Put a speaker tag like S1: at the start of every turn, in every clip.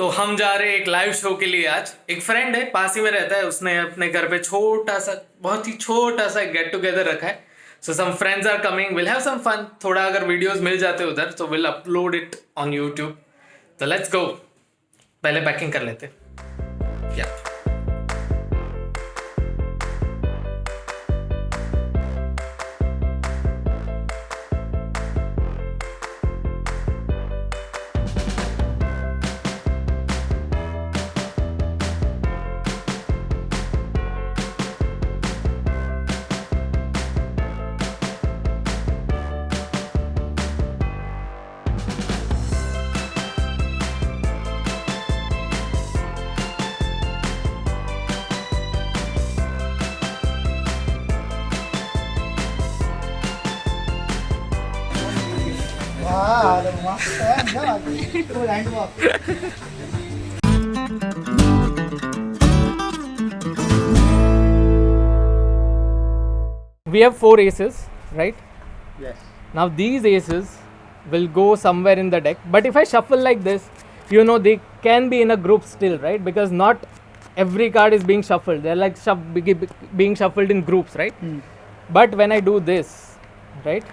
S1: तो हम जा रहे हैं एक लाइव शो के लिए आज। एक फ्रेंड है, पास ही में रहता है, उसने अपने घर पे छोटा सा, बहुत ही छोटा सा गेट टुगेदर रखा है। So some friends are coming, will have some fun. थोड़ा अगर वीडियोस मिल जाते उधर तो will upload it on YouTube. तो लेट्स गो, पहले पैकिंग कर लेते या we have 4 aces, right?
S2: Yes.
S1: Now these aces will go somewhere in the deck, but if I shuffle like this, you know, they can be in a group still, right? Because not every card is being shuffled, they're like being shuffled in groups, right? But when I do this, right,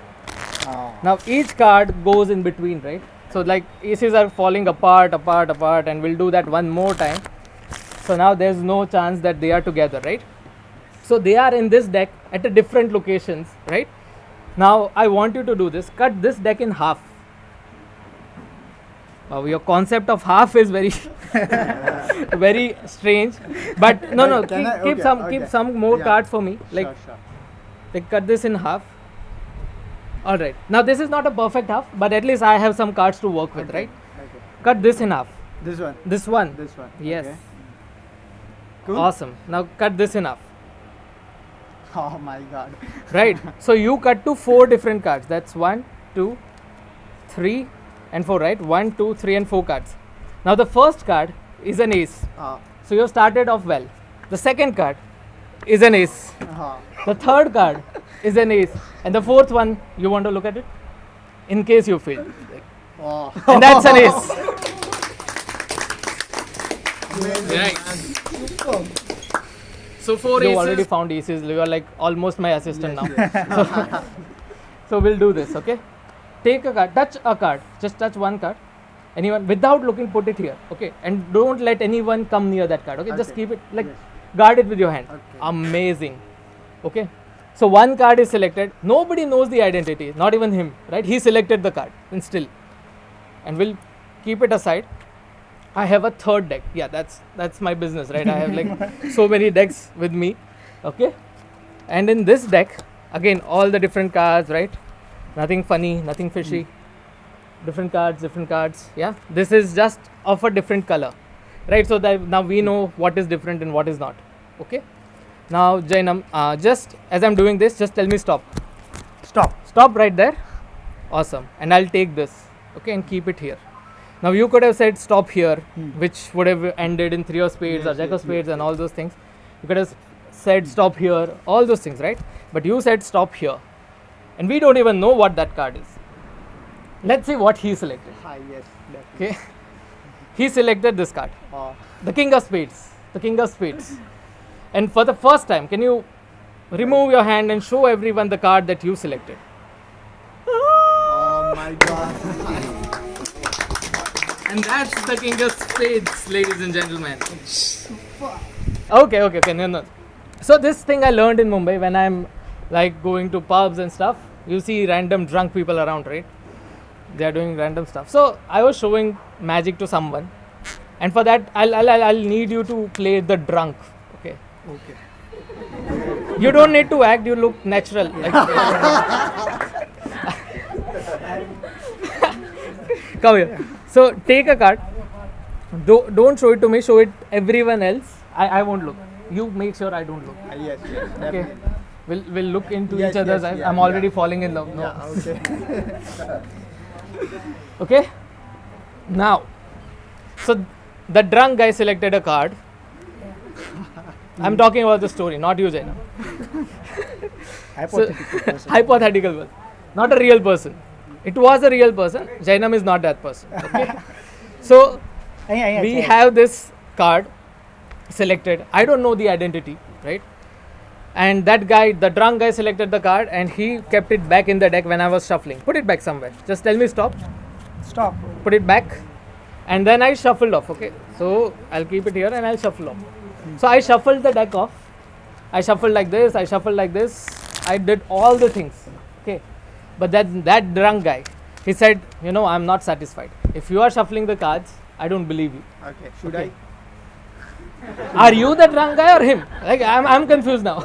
S1: now each card goes in between, right? So like aces are falling apart, and we'll do that one more time. So now there's no chance that they are together, right? So they are in this deck at a different locations, right? Now I want you to do this, cut this deck in half. Your concept of half is very very strange, but no, keep some more cards for me, like
S2: Sure.
S1: like cut this in half. All right, now this is not a perfect half, but at least I have some cards to work with,
S2: Okay.
S1: right?
S2: Okay.
S1: Cut this in half.
S2: This one.
S1: This one.
S2: This one.
S1: Yes.
S2: Okay. Cool.
S1: Awesome. Now cut this in half.
S2: Oh my god.
S1: Right. So you cut to 4 different cards. That's 1, 2, 3, and 4. Right. 1, 2, 3, and 4 cards. Now the first card is an ace. So you started off well. The second card is an ace. The third card is an ace, and the fourth one, you want to look at it in case you fail,
S2: Oh.
S1: and that's an ace. Right. So 4
S3: You
S1: aces.
S3: already found aces. You are like almost my assistant now.
S2: Yes.
S1: So we'll do this, okay? Take a card, touch a card, just touch one card. Anyone, without looking, put it here, okay? And don't let anyone come near that card, okay? Just
S2: Okay.
S1: keep it, like,
S2: Yes.
S1: guard it with your hand.
S2: Okay.
S1: Amazing, okay? So one card is selected. Nobody knows the identity, not even him, right? He selected the card, and still. And we'll keep it aside. I have a third deck. Yeah, that's my business, right? I have like so many decks with me, okay? And in this deck, again, all the different cards, right? Nothing funny, nothing fishy. Different cards, yeah? This is just of a different color, right? So that now we know what is different and what is not, okay? Now, Jainam, just as I'm doing this, just tell me stop.
S2: Stop.
S1: Stop right there. Awesome. And I'll take this, okay, and keep it here. Now you could have said stop here, which would have ended in 3 of spades or
S2: Yes,
S1: jack
S2: yes,
S1: of spades
S2: yes,
S1: and all those things. You could have said stop here, all those things, right? But you said stop here. And we don't even know what that card is. Let's see what he selected.
S2: Yes. Definitely.
S1: Okay. He selected this card, the king of spades. The king of spades. And for the first time, can you remove your hand and show everyone the card that you selected?
S2: Oh my god.
S1: And that's the king of spades, ladies and gentlemen. Okay, no. So this thing I learned in Mumbai when I'm like going to pubs and stuff. You see random drunk people around, right? They are doing random stuff. So I was showing magic to someone, and for that I'll need you to play the drunk. Okay.
S2: Okay.
S1: You don't need to act. You look natural. Like, come here. So take a card. Don't show it to me. Show it everyone else. I won't look. You make sure I don't look.
S2: Yes.
S1: Okay.
S2: Definitely.
S1: We'll look into
S2: Yes,
S1: each other's
S2: yes,
S1: eyes.
S2: yeah,
S1: I'm already
S2: yeah.
S1: falling in love. No.
S2: Yeah, okay.
S1: Okay. Now, so the drunk guy selected a card. I'm talking about the story, not you, Jaina.
S2: Hypothetical person.
S1: Hypothetical person, not a real person. It was a real person. Jainam is not that person. Okay. So we have this card selected. I don't know the identity, right? And that guy, the drunk guy, selected the card and he kept it back in the deck when I was shuffling. Put it back somewhere. Just tell me stop.
S2: Stop.
S1: Put it back. And then I shuffled off. Okay. So I'll keep it here and I'll shuffle off. So I shuffled the deck off. I shuffled like this. I shuffled like this. I did all the things. Okay. But that drunk guy, he said, you know, I'm not satisfied. If you are shuffling the cards, I don't believe you.
S2: Okay. Should
S1: Okay. Are you the drunk guy or him? Like I'm confused now.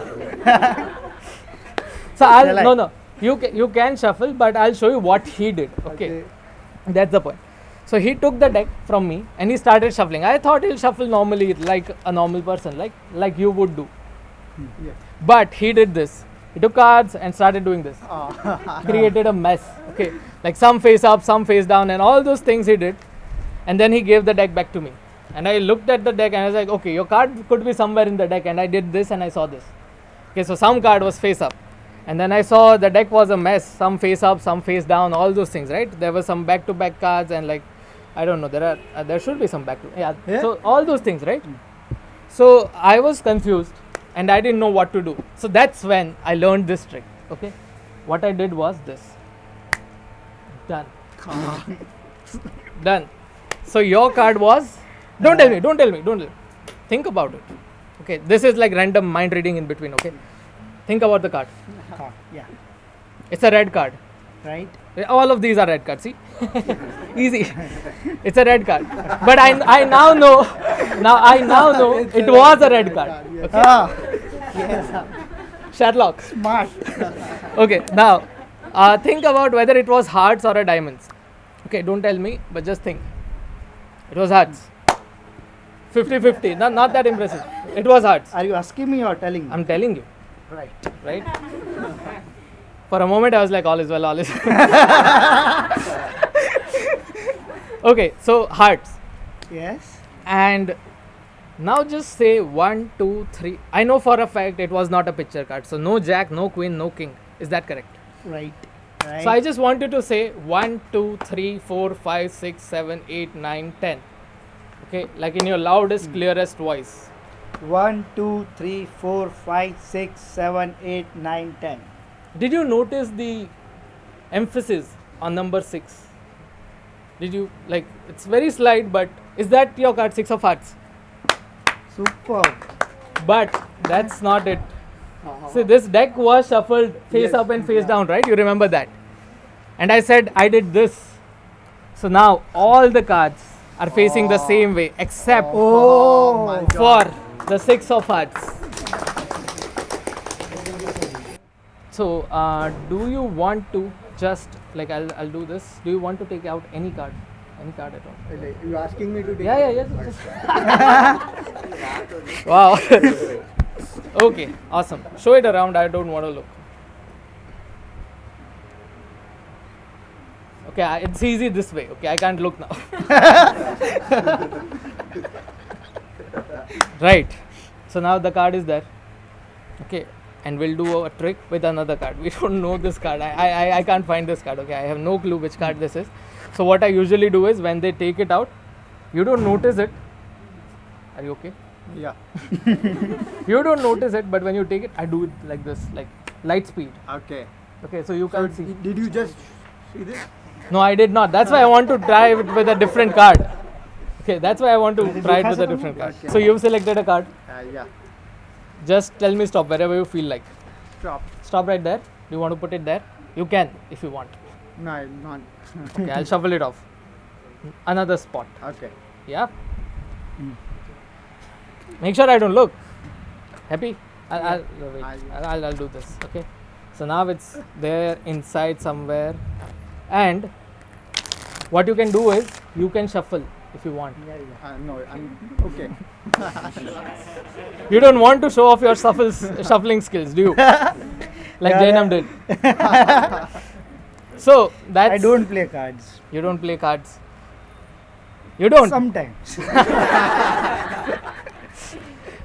S1: So
S2: Shall I?
S1: no. You can shuffle, but I'll show you what he did. Okay. That's the point. So he took the deck from me and he started shuffling. I thought he'll shuffle normally like a normal person, like you would do.
S2: Yeah.
S1: But he did this. He took cards and started doing this.
S2: Ah.
S1: Created a mess. Okay. Like some face up, some face down, and all those things he did. And then he gave the deck back to me. And I looked at the deck and I was like, okay, your card could be somewhere in the deck. And I did this and I saw this. Okay, so some card was face up. And then I saw the deck was a mess. Some face up, some face down, all those things, right? There were some back-to-back cards and like, I don't know, there should be some back-to. Yeah. So all those things, right? So I was confused and I didn't know what to do. So that's when I learned this trick, okay? What I did was this. Done. Done. So your card was, don't tell me. Think about it. Okay, this is like random mind reading in between, okay? Think about the card.
S2: Yeah.
S1: It's a red card.
S2: Right.
S1: All of these are red cards, see? Easy. It's a red card. But I now know, it was a red card. Okay?
S2: Ah. Yes.
S1: Sherlock.
S2: Smart.
S1: Okay, now think about whether it was hearts or a diamonds. Okay, don't tell me, but just think. It was hearts. 50-50. Not that impressive. It was hearts.
S2: Are you asking me or telling me?
S1: I'm telling you,
S2: Right.
S1: right? For a moment, I was like, all is well, all is well. Okay, so hearts.
S2: Yes.
S1: And now just say 1, 2, 3. I know for a fact it was not a picture card. So no jack, no queen, no king. Is that correct?
S2: Right. Right.
S1: So I just want you to say 1, 2, 3, 4, 5, 6, 7, 8, 9, 10. Okay, like in your loudest, clearest voice.
S2: 1, 2, 3, 4, 5, 6, 7, 8, 9, 10.
S1: Did you notice the emphasis on number 6? Did you, like, it's very slight, but is that your card, 6 of hearts?
S2: Superb.
S1: But that's not it. See, this deck was shuffled face
S2: Yes,
S1: up and face
S2: yeah.
S1: down, right? You remember that. And I said I did this. So now all the cards are facing the same way except
S2: Oh, my
S1: for the 6 of hearts. So do you want to just, like, I'll do this. Do you want to take out any card? Any card at all?
S2: You asking me to take?
S1: Yeah, yes. Wow. Okay, awesome. Show it around. I don't want to look. Okay, it's easy this way. Okay, I can't look now. Right. So now the card is there. Okay, and we'll do a trick with another card. We don't know this card. I can't find this card. Okay, I have no clue which card this is. So what I usually do is when they take it out, you don't notice it. Are you okay?
S2: Yeah.
S1: You don't notice it, but when you take it, I do it like this, like light speed.
S2: Okay.
S1: Okay, so you can see.
S2: Did you just see this?
S1: No, I did not. That's why I want to try it with a different card. Okay, that's why I want to try it with a different card.
S2: Okay.
S1: So you've selected a card.
S2: Yeah.
S1: Just tell me stop wherever you feel like.
S2: Stop.
S1: Stop right there. Do you want to put it there? You can if you want.
S2: No, I'm not.
S1: Okay, I'll shuffle it off. Another spot.
S2: Okay.
S1: Yeah. Make sure I don't look. Happy? I'll do this. Okay. So now it's there inside somewhere, and what you can do is you can shuffle if you want.
S2: No, I'm okay.
S1: You don't want to show off your shuffling skills, do you? Like Jainam did. So that's.
S2: I don't play cards.
S1: You don't play cards. You don't.
S2: Sometimes.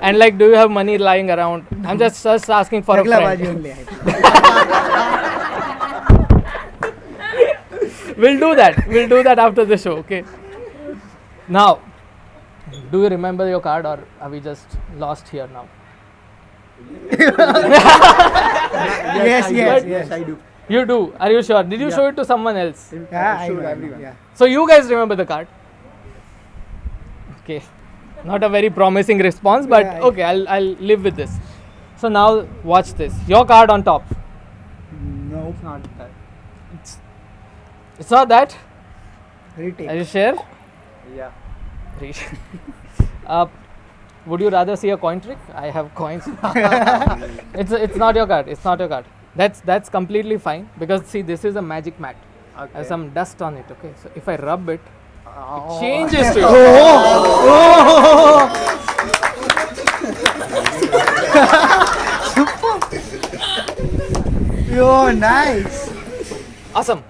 S1: And like, do you have money lying around? I'm just asking for a
S2: Chaglabazi
S1: friend.
S2: only.
S1: We'll do that. We'll do that after the show. Okay. Now, Do you remember your card, or are we just lost here now?
S2: Yes, yes, yes.
S4: I do.
S1: You do. Are you sure? Did you
S4: Yeah.
S1: show it to someone else?
S2: Yeah, I
S4: Sure,
S2: know, I know,
S4: everyone.
S2: yeah.
S1: So you guys remember the card? Okay. Not a very promising response, but
S2: Yeah,
S1: okay, I'll live with this. So now watch this. Your card on top.
S2: No,
S4: It's not that.
S1: It's not that.
S2: retake.
S1: Are you sure?
S4: Yeah.
S1: Read. Would you rather see a coin trick? I have coins. It's not your card. It's not your card. That's completely fine, because see, this is a magic mat.
S4: Okay.
S1: Has some dust on it. Okay, so if I rub it,
S4: Oh.
S1: it changes to.
S2: Oh, nice.
S1: Awesome.